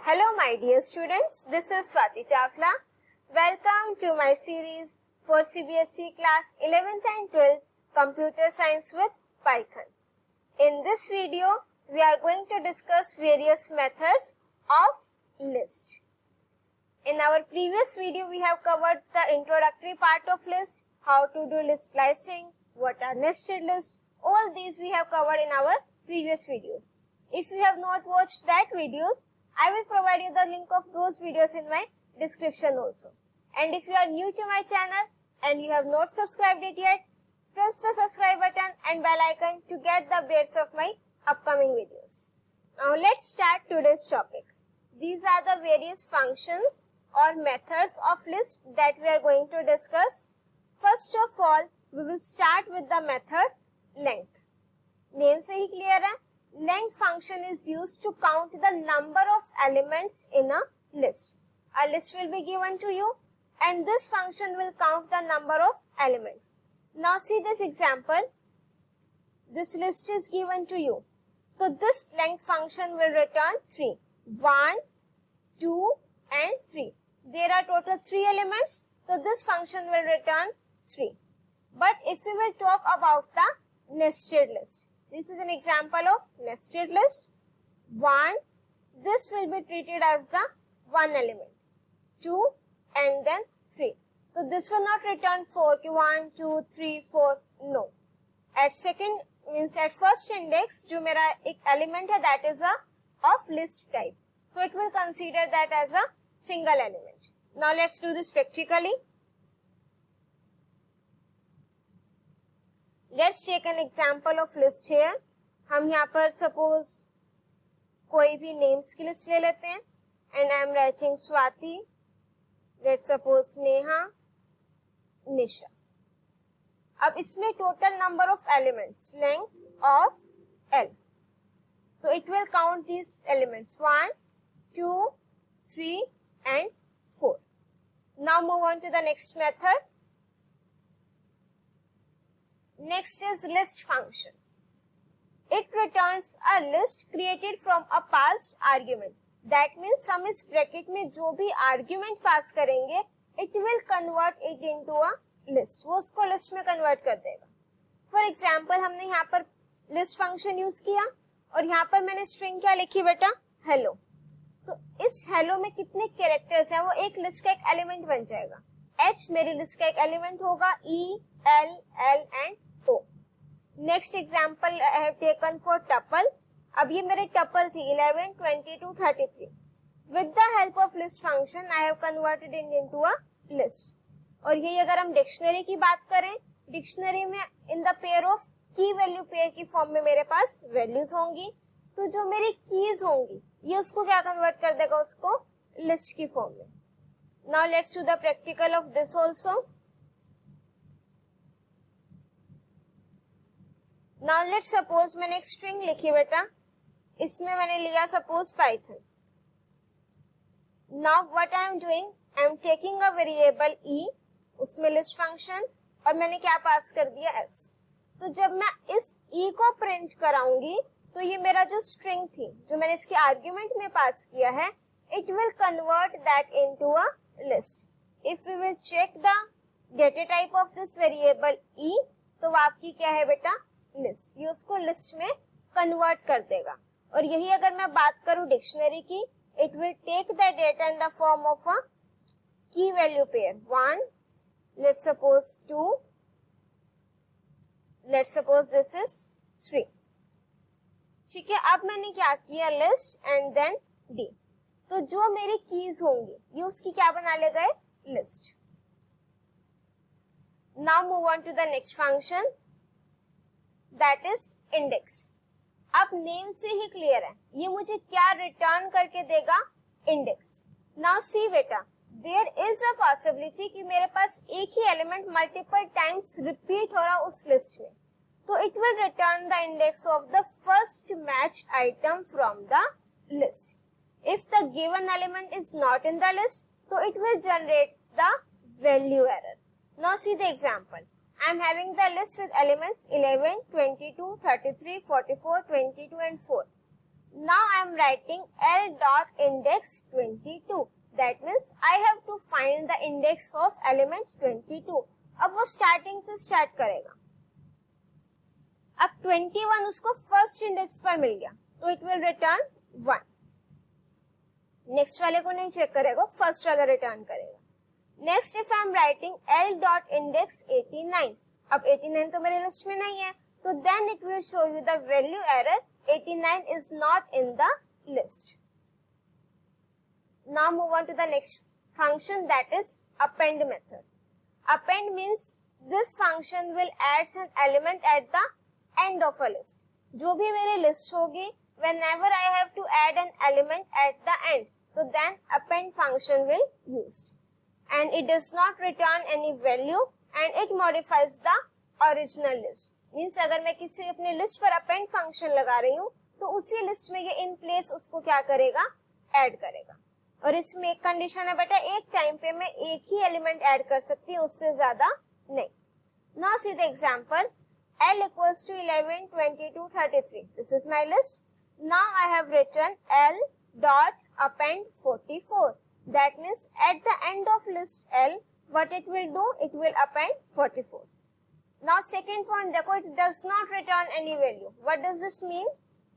Hello my dear students, this is Swati Chawla. Welcome to my series for CBSE class 11th and 12th Computer Science with Python. In this video, we are going to discuss various methods of list. In our previous video, we have covered the introductory part of list, how to do list slicing, what are nested lists, all these we have covered in our previous videos. If you have not watched that videos, I will provide you the link of those videos in my description also. And if you are new to my channel and you have not subscribed it yet, press the subscribe button and bell icon to get the updates of my upcoming videos. Now let's start today's topic. These are the various functions or methods of list that we are going to discuss. First of all, we will start with the method length. Name से ही clear है? Length function is used to count the number of elements in a list. A list will be given to you and this function will count the number of elements. Now see this example. This list is given to you. So this length function will return 3. 1, 2 and 3. There are total 3 elements. So this function will return 3. But if we will talk about the nested list. This is an example of nested list. 1, this will be treated as the one element. 2 and then 3. So this will not return 4, 1, 2, 3, 4, no. At second means at first index, जो मेरा एक element है that is a of list type. So it will consider that as a single element. Now let's do this practically. Let's take an example of list here. हम यहाँ पर suppose कोई भी names की list ले लेते हैं and I am writing Swati. Let's suppose Neha, Nisha. अब इसमें total number of elements, length of L. So it will count these elements 1, 2, 3 and 4. Now move on to the next method. Next is list function. It returns a list created from a passed argument. That means हम इस bracket में जो भी argument pass करेंगे, it will convert it into a list. वो उसको list में convert कर देगा. For example, हमने यहाँ पर list function use किया और यहाँ पर मैंने string क्या लिखी बेटा? Hello. तो इस hello में कितने characters हैं? वो एक list का एक element बन जाएगा. H मेरी list का एक element होगा. E, L, L and O. Next example I have taken for tuple. अब ये मेरे tuple थी 11, 22, 33. With the help of list function, I have converted it into a list. और यही अगर हम dictionary की बात करें, dictionary में in the pair of key value pair की form में मेरे पास values होंगी. तो जो मेरी keys होंगी, ये उसको क्या convert कर देगा उसको list की form में. Now let's do the practical of this also. Now let's suppose मैंने एक string लिखी बेटा, इसमें मैंने लिया suppose Python. Now what I am doing, I am taking a variable e, उसमें list function और मैंने क्या पास कर दिया s. तो जब मैं इस e को प्रिंट कराऊंगी, तो ये मेरा जो string थी, जो मैंने इसके आर्ग्यूमेंट में पास किया है, it will convert that into a list. If we will check the data type of this variable e, तो वो आपकी क्या है बेटा? लिस्ट. ये उसको लिस्ट में कन्वर्ट कर देगा. और यही अगर मैं बात करूं डिक्शनरी की, it will take the data in the form of a key value pair. 1, let's suppose 2, let's suppose this is 3. ठीक है, अब मैंने क्या किया लिस्ट एंड देन डी. तो जो मेरी कीज होंगी ये उसकी क्या बना ले गए? List. Now move on to the next function. That is index. अब नेम से ही क्लियर है, ये मुझे क्या रिटर्न करके देगा? इंडेक्स. नाउ सी बेटा, देयर इज अ पॉसिबिलिटी कि मेरे पास एक ही एलिमेंट मल्टीपल टाइम्स रिपीट हो रहा उस लिस्ट में. तो it will return the index of the first match item from the list. If the given element is not in the list, तो it will generate the value error. Now see the example. I am having the list with elements 11, 22, 33, 44, 22 and 4. Now I am writing L dot index 22. That means I have to find the index of element 22. अब वो starting से start करेगा. अब 21 उसको first index पर मिल गया तो it will return 1. Next वाले को नहीं चेक करेगा, फर्स्ट वाला रिटर्न करेगा. Next if I am writing L dot index 89. अब 89 तो मेरे लिस्ट में नहीं है, तो then it will show you the value error 89 is not in the list. Now move on to the next function, that is append method. Append means this function will add an element at the end of a list. जो भी मेरी list होगी, whenever I have to add an element at the end, so then append function will used. And it does not return any value and it modifies the original list. Means अगर मैं किसी अपने list पर append function लगा रही हूँ तो उसी लिस्ट में ये इन प्लेस उसको क्या करेगा, ऐड करेगा. और इसमें एक कंडीशन है बेटा, एक टाइम पे मैं एक ही एलिमेंट ऐड कर सकती हूँ, उससे ज्यादा नहीं. Now see the example L equals to 11, 22, 33. This is my list. Now I have written L dot append 44. That means at the end of list L, what it will do, it will append 44. Now second point देखो, it does not return any value. What does this mean?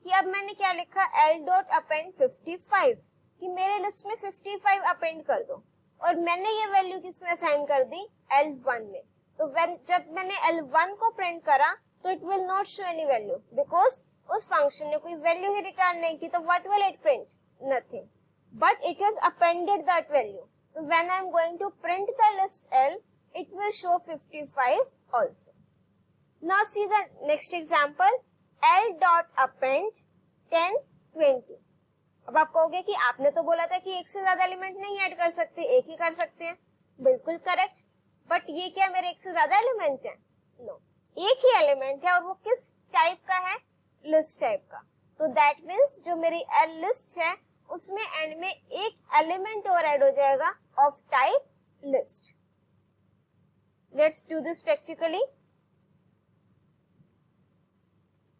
कि अब मैंने क्या लिखा, L dot append 55, कि मेरे list में 55 append कर दो, और मैंने ये वैल्यू किस में असाइन कर दी, L1 में. तो जब मैंने L1 को प्रिंट करा तो it will not show any value because उस फंक्शन ने कोई वैल्यू ही रिटर्न नहीं की. तो what will it print, nothing, but it has appended that value. तो when I am going to print the list L, it will show 55 also. Now see the next example, L dot append 10, 20. अब आप कहोगे कि आपने तो बोला था कि एक से ज्यादा एलिमेंट नहीं ऐड कर सकते, एक ही कर सकते हैं. बिल्कुल करेक्ट, बट ये क्या मेरे एक से ज्यादा एलिमेंट है? नो, एक ही एलिमेंट है और वो किस टाइप का है, लिस्ट टाइप का. तो दैट मीन्स जो मेरी L लिस्ट है उसमें एंड में एक एलिमेंट और ऐड हो जाएगा of type list. Let's do this practically.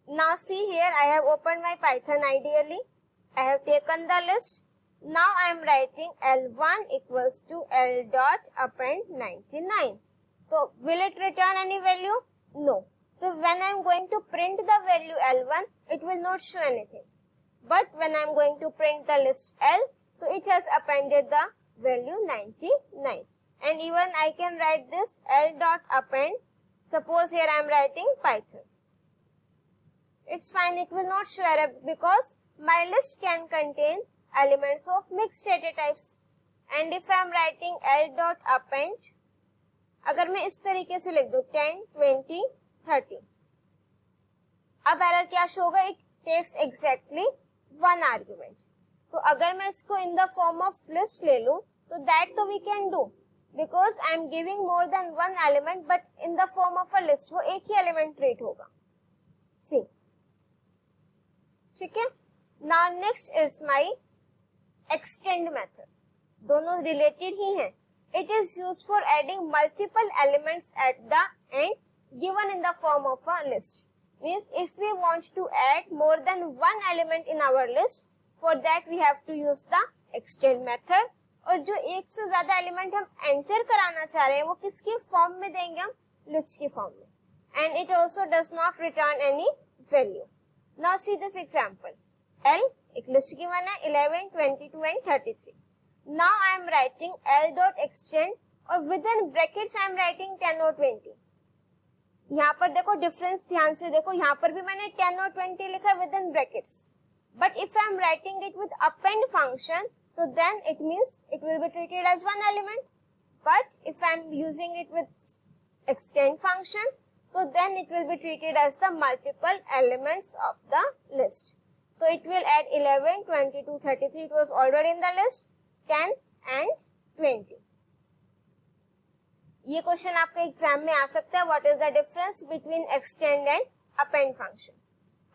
Now see here, I have opened my Python ideally. I have taken the list. Now I am writing L1 equals to L dot append 99. So will it return any value? No. So when I am going to print the value L1, it will not show anything. But when I am going to print the list L, so it has appended the value 99. And even I can write this L dot append. Suppose here I am writing Python. It's fine, it will not show error because my list can contain elements of mixed data types. And if I am writing L dot append, अगर मैं इस तरीके से लिख दूं 10, 20, 30, अब error क्या show होगा, इट टेक्स एग्जैक्टली 1 आर्ग्यूमेंट. तो अगर मैं इसको in the form of list ले लूं तो दैट तो we can do because I am giving more than 1 element, but in the form of a list वो एक ही एलिमेंट ट्रीट होगा. सी, ठीक है. Now next is my extend method. दोनों रिलेटेड ही हैं. It is used for adding multiple elements at the end given in the form of a list. Means if we want to add more than 1 element in our list, for that we have to use the extend method. और जो एक से ज्यादा element हम enter कराना चाह रहे हैं वो किसकी फॉर्म में देंगे, हम लिस्ट की फॉर्म में. And it also does not return any value. Now see this example. L एक लिस्ट गिवन है 11, 22 and 33. Now I am writing L dot extend और within brackets I am writing 10 और 20. यहाँ पर देखो डिफरेंस, ध्यान से देखो, यहाँ पर भी मैंने 10 और 20 लिखा है within brackets. But if I am writing it with append function, so then it means it will be treated as one element. But if I am using it with extend function, so then it will be treated as the multiple elements of the list. So it will add 11, 22, 33. It was already in the list. 10 and 20. ये question आपके exam में आ सकता है. What is the difference between extend and append function?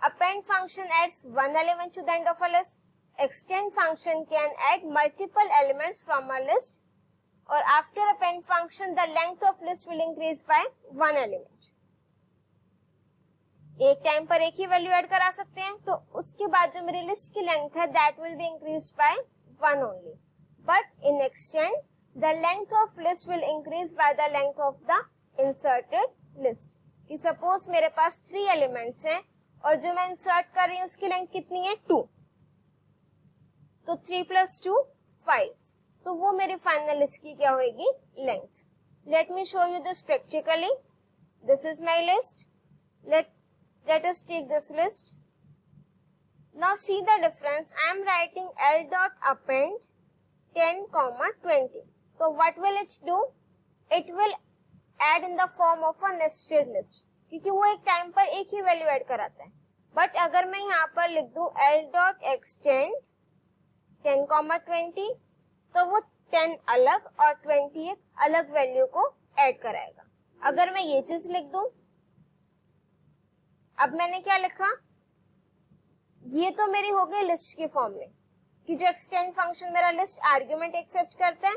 Append function adds one element to the end of a list. Extend function can add multiple elements from a list. Or after append function, the length of list will increase by one element. एक time पर एक ही value add करा सकते हैं, तो उसके बाद जो मेरी लिस्ट की लेंथ है that will be increase by 1 only. But in extend the length of list will increase by the length of the inserted list. कि सपोज मेरे पास 3 एलिमेंट्स हैं और जो मैं इंसर्ट कर रही हूँ उसकी लेंथ कितनी है 2. तो 3 + 2 5. तो वो मेरी फाइनल लिस्ट की क्या होगी length. Let me show you this practically. This is my list. Let us take this list. Now see the difference. I am writing L dot append 10, 20. So what will it do? It will add in the form of a nested list. क्योंकि वो एक time पर एक ही value add कराता है. But अगर मैं यहाँ पर लिख दूं L dot extend 10, 20, तो वो 10 अलग और 20 एक अलग वैल्यू को ऐड कराएगा. अगर मैं ये चीज लिख दूं, अब मैंने क्या लिखा, ये तो मेरी हो गई लिस्ट की फॉर्म में कि जो एक्सटेंड फंक्शन मेरा लिस्ट आर्ग्यूमेंट एक्सेप्ट करता है,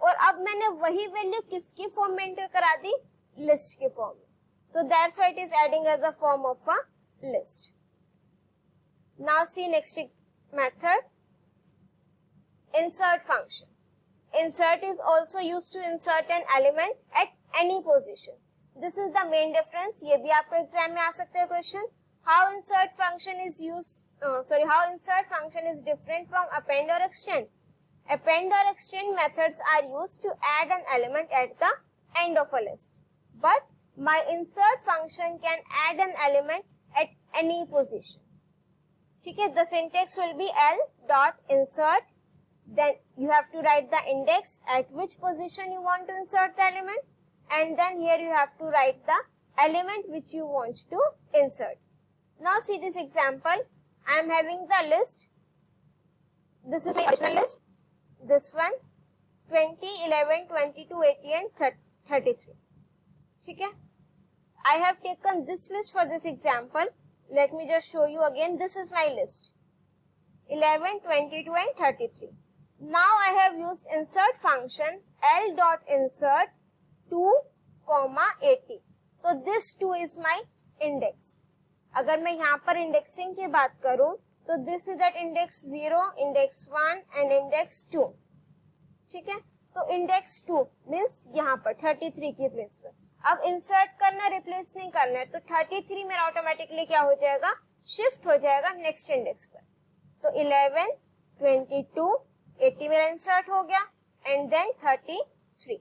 और अब मैंने वही वैल्यू किसकी फॉर्म में एंटर करा दी, लिस्ट की फॉर्म में. तो that's why it is adding as a form of a list. Now see next method, insert function. Insert is also used to insert an element at any position. This is the main difference. ये भी आपको exam में आ सकते हैं question. How insert function is how insert function is different from append or extend. Append or extend methods are used to add an element at the end of a list. But my insert function can add an element at any position. ठीक है, the syntax will be L dot insert. Then you have to write the index at which position you want to insert the element. And then here you have to write the element which you want to insert. Now see this example. I am having the list. This is my original list. This one 20, 11, 22, 80 and 33. ठीक है? I have taken this list for this example. Let me just show you again. This is my list. 11, 22 and 33. Now I have used insert function L dot insert 2, 80. तो this 2 is my index. अगर मैं यहाँ पर indexing की बात करूं तो this is at index 0, index 1 and index 2. ठीक है, तो index 2 मीन्स यहाँ पर 33 की प्लेस पर. अब इंसर्ट करना, रिप्लेस नहीं करना है, तो 33 मेरा ऑटोमेटिकली क्या हो जाएगा, शिफ्ट हो जाएगा नेक्स्ट इंडेक्स पर. तो 11, 22, 80 मेरा इंसर्ट हो गया एंड देन 33.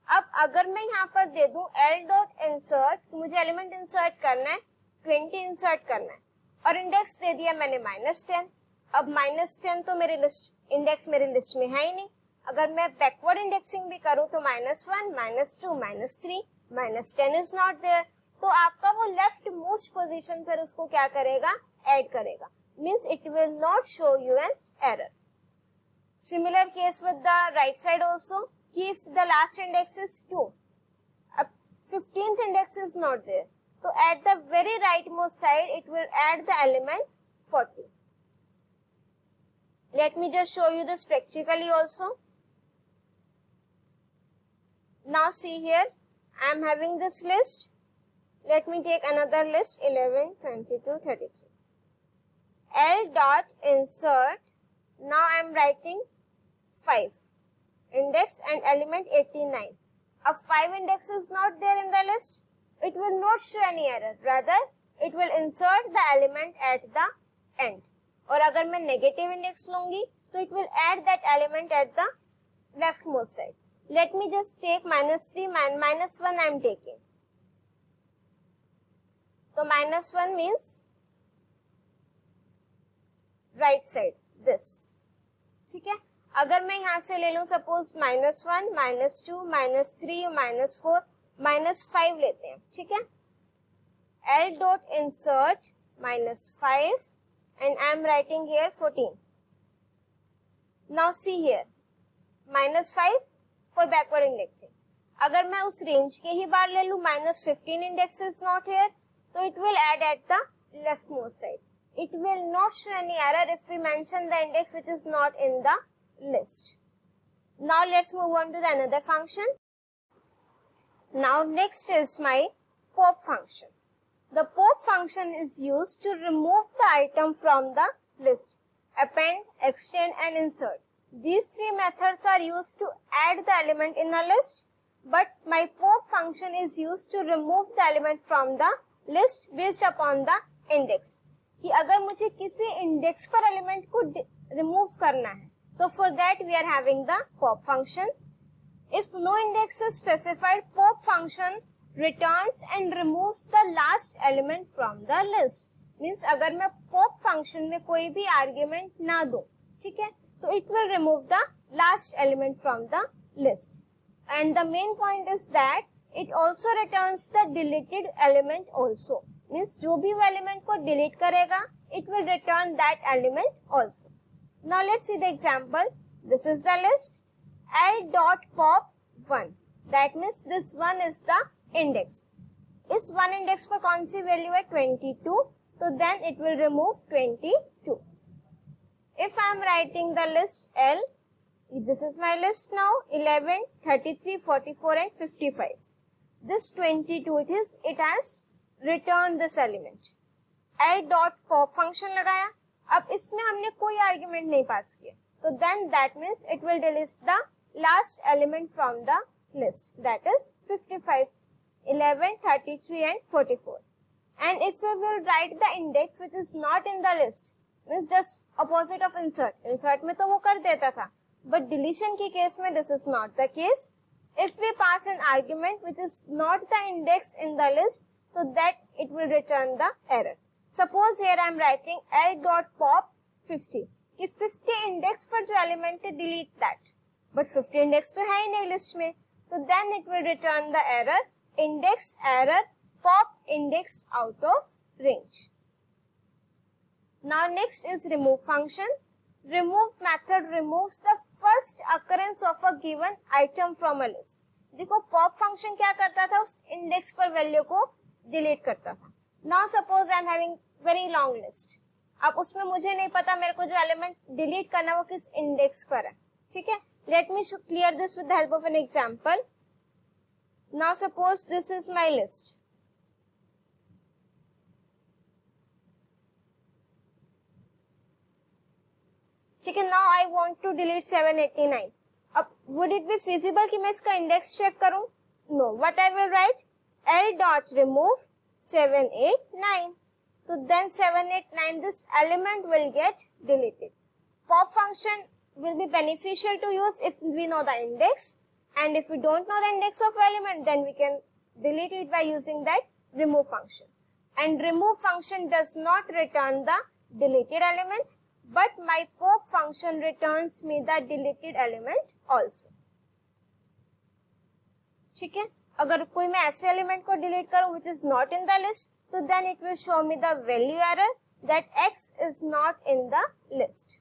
अब अगर मैं यहाँ पर दे दूं L डॉट इंसर्ट, तो मुझे एलिमेंट इंसर्ट करना है, 20 इंसर्ट करना है और इंडेक्स दे दिया मैंने -10. अब -10 तो मेरी लिस्ट इंडेक्स मेरी लिस्ट में है ही नहीं. अगर मैं बैकवर्ड इंडेक्सिंग भी करूं तो -1, -2, -3, -10 इज नॉट देयर. तो आपका वो लेफ्ट मोस्ट पोजीशन पर उसको क्या करेगा, ऐड करेगा. Means it will not show you an error. Similar case with the right side also. If the last index is 2, 15th index is not there, so at the very rightmost side it will add the element 40. Let me just show you this practically also. Now see here, I am having this list. Let me take another list, 11, 22, 33. L dot insert. Now I am writing 5 index and element 89. If 5 index is not there in the list, it will not show any error. Rather, it will insert the element at the end. और अगर मैं negative index लूंगी, तो it will add that element at the leftmost side. Let me just take -3, -1 I am taking. So -1 means right side, this. ठीक है, अगर मैं यहाँ से ले लूं सपोज -1, -2, -3, -4, -5 लेते हैं. ठीक है, L dot insert -5 and I am writing here 14. Now see here, -5 for backward indexing. अगर मैं उस रेंज के ही बार ले लूं, -15 index is not here, तो it will add at the leftmost side. It will not show any error if we mention the index which is not in the list. Now let's move on to the another function. Now next is my pop function. The pop function is used to remove the item from the list. Append, extend and insert. These three methods are used to add the element in a list, but my pop function is used to remove the element from the list based upon the index. कि अगर मुझे किसी index पर element को remove करना है, तो for that we are having the pop function. If no index is specified, pop function returns and removes the last element from the list. Means अगर मैं pop function में कोई भी argument ना दूं, ठीक है, तो it will remove the last element from the list. And the main point is that it also returns the deleted element also. Means जो भी वो element को delete करेगा, it will return that element also. Now let's see the example. This is the list. L.pop1. That means this one is the index. इस one index पर कौन सी value है 22, तो then it will remove 22. If I am writing the list L, this is my list now, 11, 33, 44 and 55. This 22 it has returned this element. L.pop function लगाया. अब इसमें हमने कोई आर्ग्यूमेंट नहीं पास किया, तो then that means it will delete the last element from the list, that is 55, 11, 33 and 44. And if we will write the index which is not in the list, means just opposite of insert. Insert में तो वो कर देता था, but deletion के case में this is not the case. If we pass an argument which is not the index in the list, so that it will return the error. Suppose here I am writing L.pop50 कि 50 index पर जो element है delete that, but 50 index तो है ही नहीं list में, तो then it will return the error index error pop index out of range. Now next is remove function. Remove method removes the first occurrence of a given item from a list. देखो pop function क्या करता था, उस index पर value को delete करता था. Now suppose I am having very long list. अब उसमें मुझे नहीं पता मेरे को जो एलिमेंट डिलीट करना वो किस इंडेक्स पर है, ठीक है. Let me clear this with the help of an example. Now suppose this is my list. ठीक है. Now I want to delete 789. अब वुड इट बी फिजिबल कि मैं इसका इंडेक्स चेक करूं? No. What I will write, L.remove 789. So then 789, this element will get deleted. Pop function will be beneficial to use if we know the index, and if we don't know the index of element, then we can delete it by using that remove function. And remove function does not return the deleted element, but my pop function returns me the deleted element also. ठीक है. अगर कोई मैं ऐसे element को delete करूं which is not in the list, so then it will show me the value error that X is not in the list.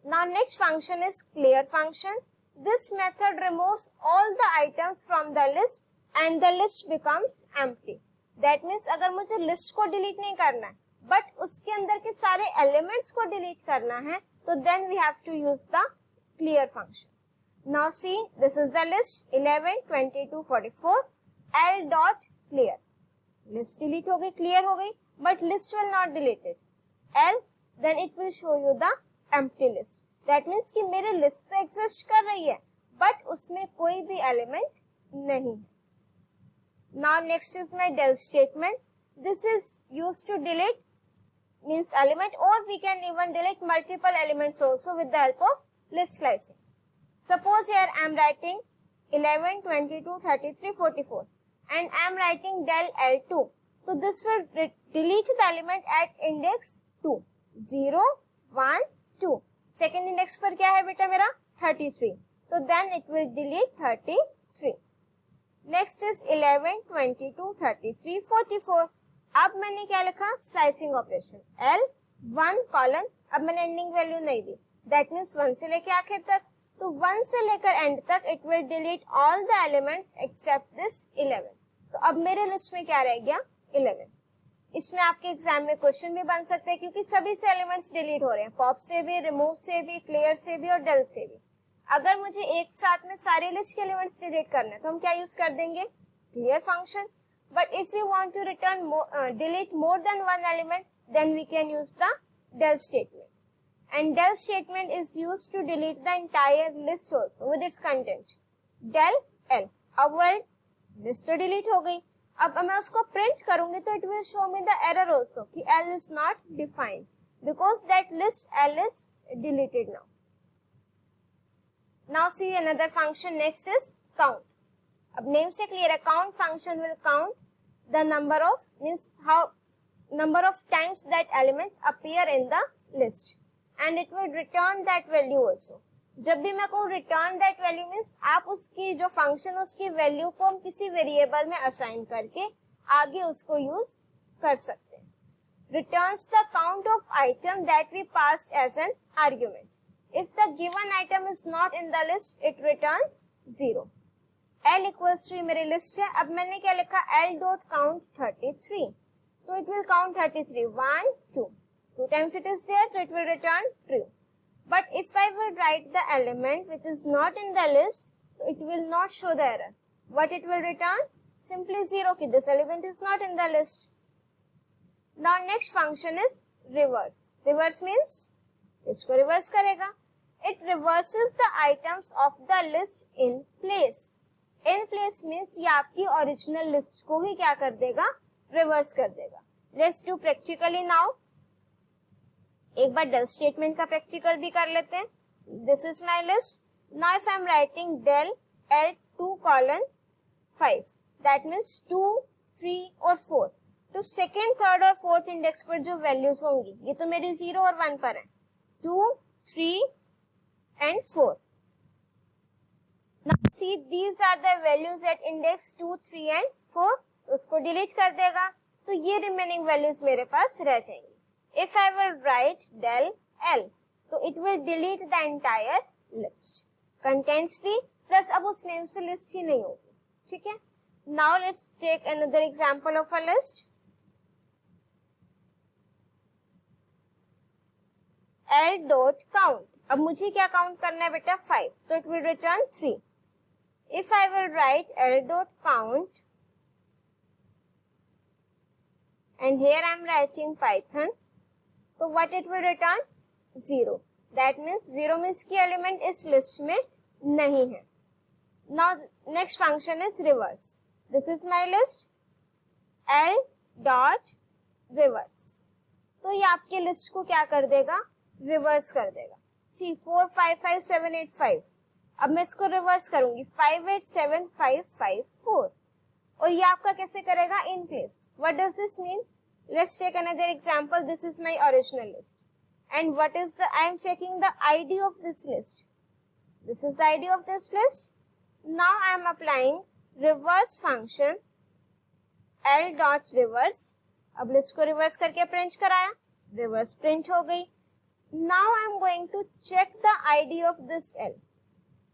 Now next function is clear function. This method removes all the items from the list and the list becomes empty. That means अगर मुझे list को delete नहीं करना है, but उसके अंदर के सारे elements को delete करना है, तो then we have to use the clear function. Now see, this is the list 11, 22, 44. L.clear. List delete हो गई, clear हो गई, but list will not delete it. L, then it will show you the empty list. That means कि मेरे list तो exist कर रही है, but उसमें कोई भी element नहीं. Now next is my del statement. This is used to delete means element, or we can even delete multiple elements also with the help of list slicing. Suppose here I am writing 11, 22, 33, 44 and I am writing del L2. So this will delete the element at index 2. 0, 1, 2. Second index पर क्या है बेटा मेरा 33. So then it will delete 33. Next is 11, 22, 33, 44. अब मैंने क्या लिखा, slicing operation. L 1 colon. अब मैंने एंडिंग वैल्यू नहीं दी, दैट मीन्स 1 से लेके आखिर तक. तो 1 से लेकर एंड तक it will delete all the elements except this 11. तो अब मेरे लिस्ट में क्या रह गया 11. इसमें आपके एग्जाम में क्वेश्चन भी बन सकते हैं क्योंकि सभी से एलिमेंट्स डिलीट हो रहे हैं, पॉप से भी, रिमूव से भी, क्लियर से भी और डेल से भी. अगर मुझे एक साथ में सारे लिस्ट के एलिमेंट्स डिलीट करने हैं तो हम क्या यूज कर देंगे, clear function. But if we want to return delete more than one element, then we can use the del statement. And del statement is used to delete the entire list also with its content. Del L. अब वो list तो delete हो गई. अब मैं उसको print करूंगी तो it will show me the error also कि L is not defined because that list L is deleted now. Now see another function. Next is count. अब name से clear है, count function will count the number of means how number of times that element appear in the list and it will return that value also. जब भी मैं कहूँ return that value means आप उसकी जो function उसकी value को हम किसी variable में assign करके आगे उसको use कर सकते हैं. Returns the count of item that we passed as an argument. If the given item is not in the list, it returns 0. L equals to मेरी list है. अब मैंने क्या लिखा L dot count 33. So it will count 33. 1, 2. 2 times it is there, so it will return true. But if I will write the element which is not in the list, so it will not show the error. What it will return? Simply 0 कि this element is not in the list. Now next function is reverse. Reverse means इसको reverse करेगा. It reverses the items of the list in place. In place means ये आपकी original list को ही क्या कर देगा? Reverse कर देगा. Let's do practically now. एक बार del statement का practical भी कर लेते हैं. This is my list. Now if I am writing del L2 colon 5, that means 2, 3 और 4. तो second, third और fourth index पर जो values होंगी, ये तो मेरी 0 और 1 पर है. 2, 3 and 4. Now see these are the values at index 2, 3 and 4. उसको delete कर देगा, तो ये remaining values मेरे पास रह जाएंगी. If I will write del L, तो it will delete the entire list. Contents भी plus अब उस name से list ही नहीं होगी. ठीक है? Now let's take another example of a list. L dot count. अब मुझे क्या count करना है बेटा? 5. तो it will return 3. If I will write L dot count and here I am writing Python, तो what it will return? 0. That means 0 means की element इस list में नहीं है. Now next function is reverse. This is my list. L dot reverse. तो ये आपके list को क्या कर देगा? Reverse कर देगा. See 4, 5, 5, 7, 8, 5. अब मैं इसको reverse करूंगी. 5, 8, 7, 5, 5, 4. और ये आपका कैसे करेगा? In place. What does this mean? Let's take another example. This is my original list. And what is I am checking the ID of this list. This is the ID of this list. Now I am applying reverse function L dot reverse. अब list को reverse करके print कराया. Reverse print हो गई. Now I am going to check the ID of this L.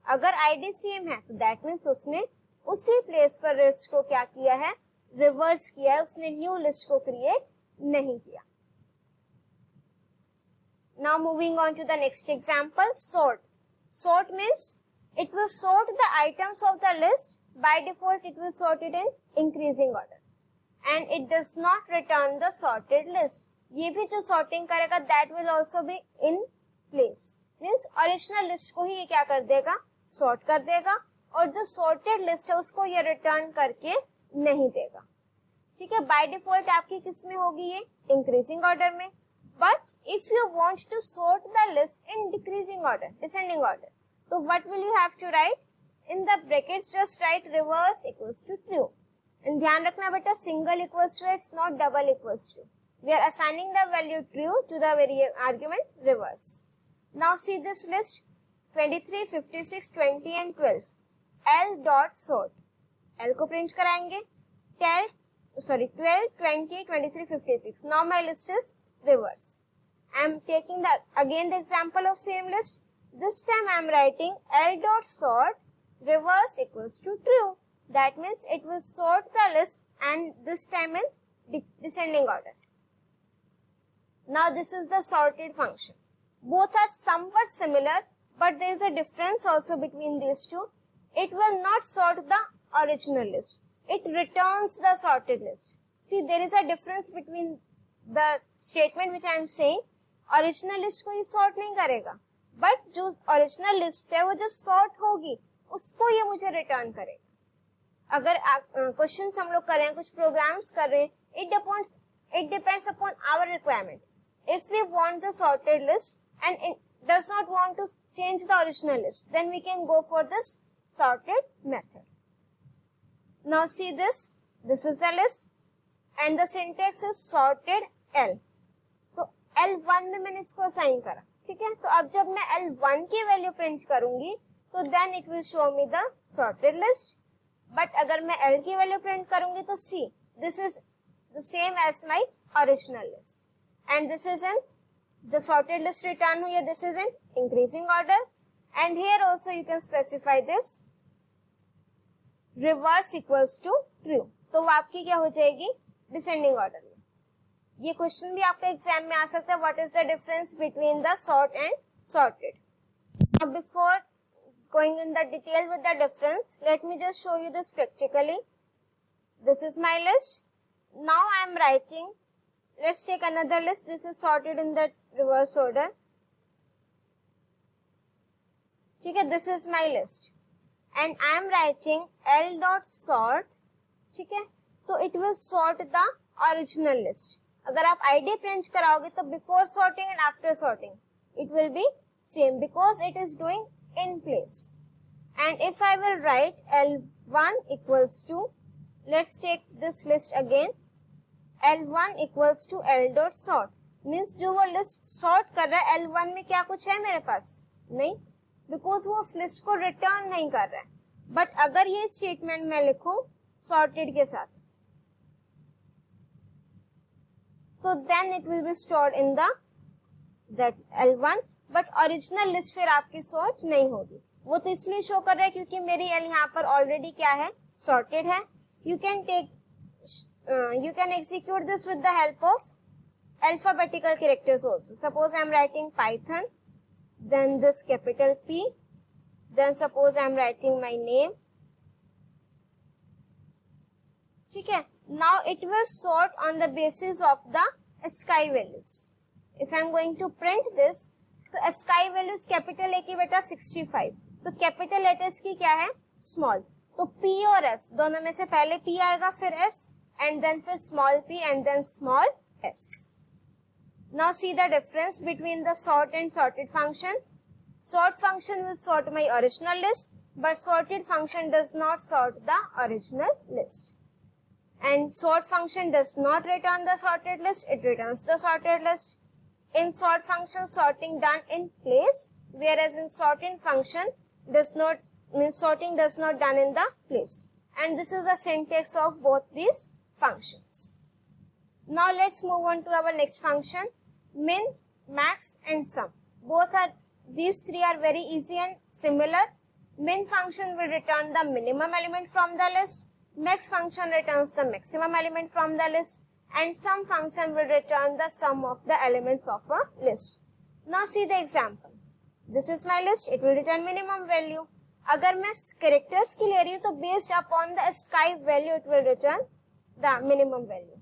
अगर ID same है तो that means उसने उसी place पर list को क्या किया है? रिवर्स किया है, उसने न्यू लिस्ट को क्रिएट नहीं किया. Now moving on to the next example, sort. Sort means it will sort the items of the list. By default, it will sort it in increasing order, and it does not return the sorted list. ये भी जो sorting करेगा, that will also be in place. Means original list को ही ये क्या कर देगा? Sort कर देगा, और जो sorted list है उसको ये return करके नहीं देगा. ठीक है? बाय डिफॉल्ट आपकी किस में होगी? ये इंक्रीजिंग ऑर्डर में. But if you want to sort the list in decreasing order, descending order, तो what will you have to write? In the brackets just write reverse equals to true. And ध्यान रखना बेटा, single equals to, it's not double equals to. We are assigning the value true to the argument reverse. Now see this list 23, 56, 20 and 12. L dot sort. L को print कराएंगे. 12, 20, 23, 56. Now my list is reverse. I am taking again the example of same list. This time I am writing L dot sort reverse equals to true. That means it will sort the list and this time in descending order. Now this is the sorted function. Both are somewhat similar, but there is a difference also between these two. It will not sort the original list. it returns the sorted list. See, there is a difference between the statement which I am saying. Original list को ये sort नहीं करेगा, but जो original list है वो जब sort होगी उसको ये मुझे return करेगा. अगर क्वेश्चंस हम लोग कर रहे हैं, कुछ प्रोग्राम्स कर रहे हैं, it depends upon our requirement. If we want the sorted list and it does not want to change the original list, then we can go for this sorted method. Now see this is the list and the syntax is sorted L. तो L1 में मैंने इसको assign करा, ठीक है. तो अब जब मैं L1 की वैल्यू प्रिंट करूंगी तो then it will show me the sorted list. But अगर मैं L की वैल्यू प्रिंट करूंगी तो see, this is the same as my original list. And this is in the sorted list return हुई है, this is in increasing order. And here also you can specify this reverse equals to true. तो वो आपकी क्या हो जाएगी, descending order में. ये क्वेश्चन भी आपका एग्जाम में आ सकता है, what is the difference between the sort and sorted. Now before going in the detail with the difference, let me just show you this practically. This is my list. Now I am writing, let's take another list. This is sorted in the reverse order. ठीक है, this is my list and I am writing L dot sort. ठीक है, तो it will sort the original list. अगर आप ID print कराओगे तो before sorting and after sorting it will be same because it is doing in place. And if I will write L1 equals to, let's take this list again, L1 equals to L dot sort, means जो वो list sort कर रहा है L1 में क्या कुछ है मेरे पास नहीं, because वो उस list को return नहीं कर रहा है. But अगर ये statement मैं लिखूं sorted के साथ, तो then it will be stored in that L1, but original list फिर आपकी sort नहीं होगी. वो तो इसलिए शो कर रहा है क्योंकि मेरी L यहाँ पर ऑलरेडी क्या है, sorted है. You can execute this with the help of alphabetical characters also. Suppose I am writing Python, then this capital P, then suppose I am writing my name. ठीक है. Now it will sort on the basis of the ASCII values. If I am going to print this, तो ASCII values capital A की बेटा 65, तो capital letters की क्या है, small. तो P और S दोनों में से पहले P आएगा, फिर S, and then फिर small p and then small s. Now see the difference between the sort and sorted function. Sort function will sort my original list, but sorted function does not sort the original list. And sort function does not return the sorted list, it returns the sorted list. In sort function, sorting done in place, whereas in sorting function does not, means sorting does not done in the place. And this is the syntax of both these functions. Now let's move on to our next function, min, max and sum. These three are very easy and similar. Min function will return the minimum element from the list. Max function returns the maximum element from the list. And sum function will return the sum of the elements of a list. Now see the example. This is my list. It will return minimum value. अगर मैं characters की ले रही हूँ तो based upon the ASCII value it will return the minimum value.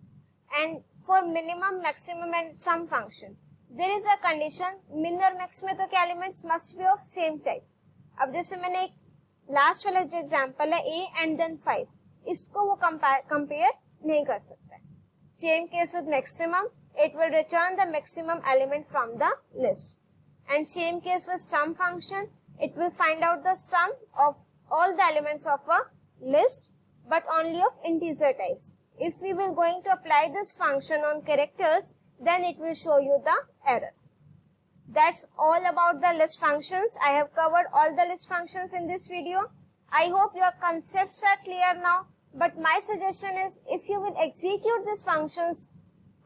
And for minimum, maximum and sum function, there is a condition, min और max में तो क्या elements must be of same type. अब जैसे मैंने एक last वाला जो example है a and then 5, इसको वो compare नहीं कर सकता है. Same case with maximum, it will return the maximum element from the list. And same case with sum function, it will find out the sum of all the elements of a list, but only of integer types. If we will going to apply this function on characters, then it will show you the error. That's all about the list functions. I have covered all the list functions in this video. I hope your concepts are clear now. But my suggestion is, if you will execute these functions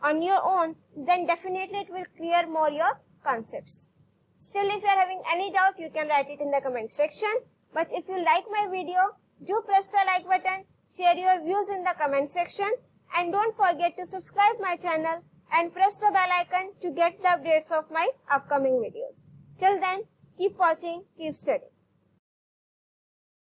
on your own, then definitely it will clear more your concepts. Still, if you are having any doubt, you can write it in the comment section. But if you like my video, do press the like button, share your views in the comment section, and don't forget to subscribe my channel and press the bell icon to get the updates of my upcoming videos. Till then, keep watching, keep studying.